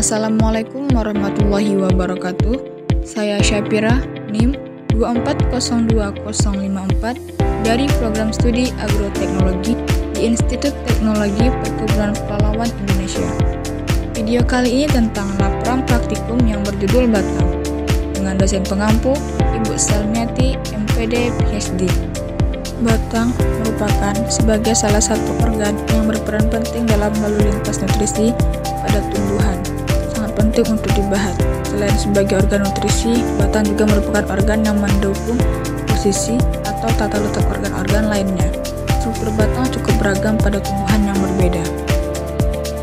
Assalamualaikum warahmatullahi wabarakatuh. Saya Syapira, NIM 2402054 dari Program Studi Agroteknologi di Institut Teknologi Perkebunan Pelalawan Indonesia. Video kali ini tentang laporan praktikum yang berjudul Batang dengan dosen pengampu Ibu Salmiati, MPD, PhD. Batang merupakan sebagai salah satu organ yang berperan penting dalam lalu lintas nutrisi pada tumbuhan. Sangat penting untuk dibahas. Selain sebagai organ nutrisi, batang juga merupakan organ yang mendukung posisi atau tata letak organ-organ lainnya. Struktur batang cukup beragam pada tumbuhan yang berbeda.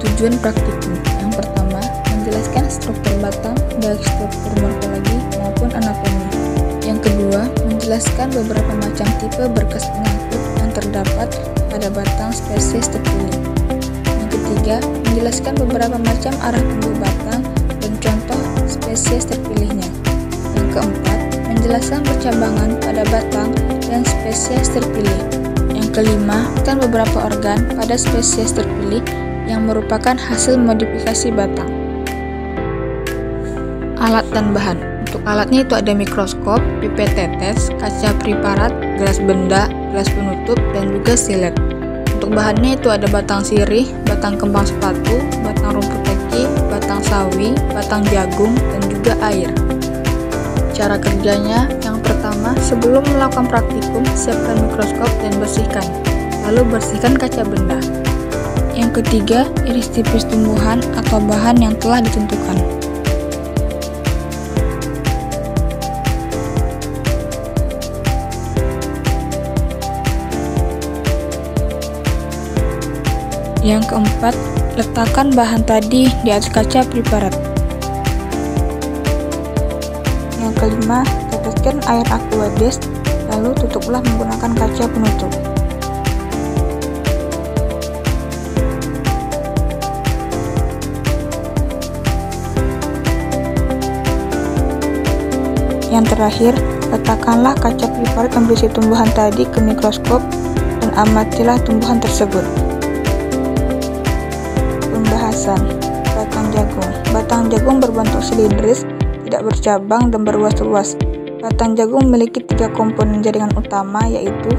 Tujuan praktikum yang pertama, menjelaskan struktur batang baik struktur morfologi maupun anatomi. Yang kedua, menjelaskan beberapa macam tipe berkas penyangkut yang terdapat pada batang spesies terpilih. Yang ketiga, menjelaskan beberapa macam arah tumbuh batang dan contoh spesies terpilihnya. Yang keempat, menjelaskan percabangan pada batang dan spesies terpilih. Yang kelima, kan beberapa organ pada spesies terpilih yang merupakan hasil modifikasi batang. Alat dan bahan. Untuk alatnya itu ada mikroskop, pipet tetes, kaca preparat, gelas benda, gelas penutup, dan juga silet. Untuk bahannya itu ada batang sirih, batang kembang sepatu, batang rumput teki, batang sawi, batang jagung, dan juga air. Cara kerjanya, yang pertama, sebelum melakukan praktikum, siapkan mikroskop dan bersihkan. Lalu bersihkan kaca benda. Yang ketiga, iris tipis tumbuhan atau bahan yang telah ditentukan. Yang keempat, letakkan bahan tadi di atas kaca preparat. Yang kelima, teteskan air aqueous, lalu tutuplah menggunakan kaca penutup. Yang terakhir, letakkanlah kaca preparat yang berisi tumbuhan tadi ke mikroskop dan amatilah tumbuhan tersebut. Pembahasan batang jagung. Batang jagung berbentuk silindris, tidak bercabang dan berluas-luas. Batang jagung memiliki 3 komponen jaringan utama, yaitu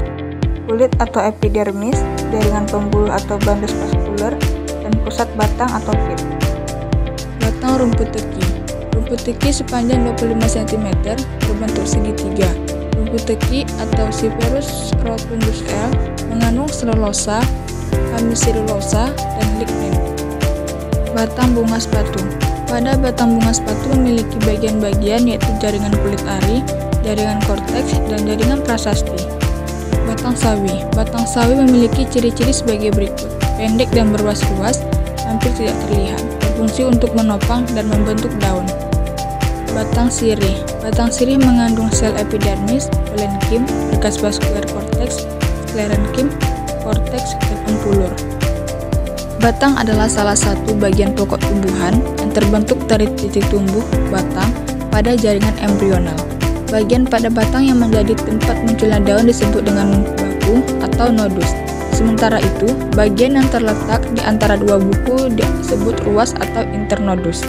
kulit atau epidermis, jaringan pembuluh atau bandus vaskuler, dan pusat batang atau pit. Batang rumput teki. Rumput teki sepanjang 25 cm berbentuk segitiga. Rumput teki atau Cyperus rotundus L mengandung selulosa, hemiselulosa, dan lignin. Batang bunga sepatu. Pada batang bunga sepatu memiliki bagian-bagian yaitu jaringan kulit ari, jaringan korteks, dan jaringan prasasti. Batang sawi. Batang sawi memiliki ciri-ciri sebagai berikut: pendek dan berluas-luas, hampir tidak terlihat, berfungsi untuk menopang dan membentuk daun. Batang sirih. Batang sirih mengandung sel epidermis, parenchyma, berkas vaskuler korteks, sklerenchyma, korteks, dan ampulur. Batang adalah salah satu bagian pokok tumbuhan yang terbentuk dari titik tumbuh batang pada jaringan embrional. Bagian pada batang yang menjadi tempat munculnya daun disebut dengan buku atau nodus. Sementara itu, bagian yang terletak di antara dua buku disebut ruas atau internodus.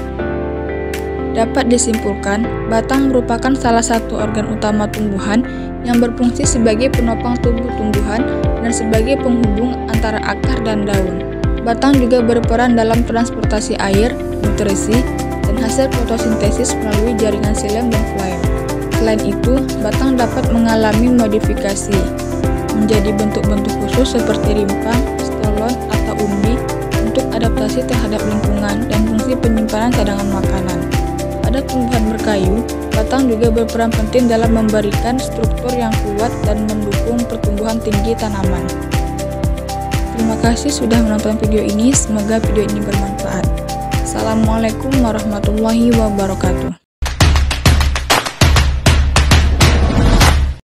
Dapat disimpulkan, batang merupakan salah satu organ utama tumbuhan yang berfungsi sebagai penopang tubuh tumbuhan dan sebagai penghubung antara akar dan daun. Batang juga berperan dalam transportasi air, nutrisi, dan hasil fotosintesis melalui jaringan xilem dan floem. Selain itu, batang dapat mengalami modifikasi menjadi bentuk-bentuk khusus seperti rimpang, stolon, atau umbi untuk adaptasi terhadap lingkungan dan fungsi penyimpanan cadangan makanan. Pada tumbuhan berkayu, batang juga berperan penting dalam memberikan struktur yang kuat dan mendukung pertumbuhan tinggi tanaman. Terima kasih sudah menonton video ini, semoga video ini bermanfaat. Assalamualaikum warahmatullahi wabarakatuh.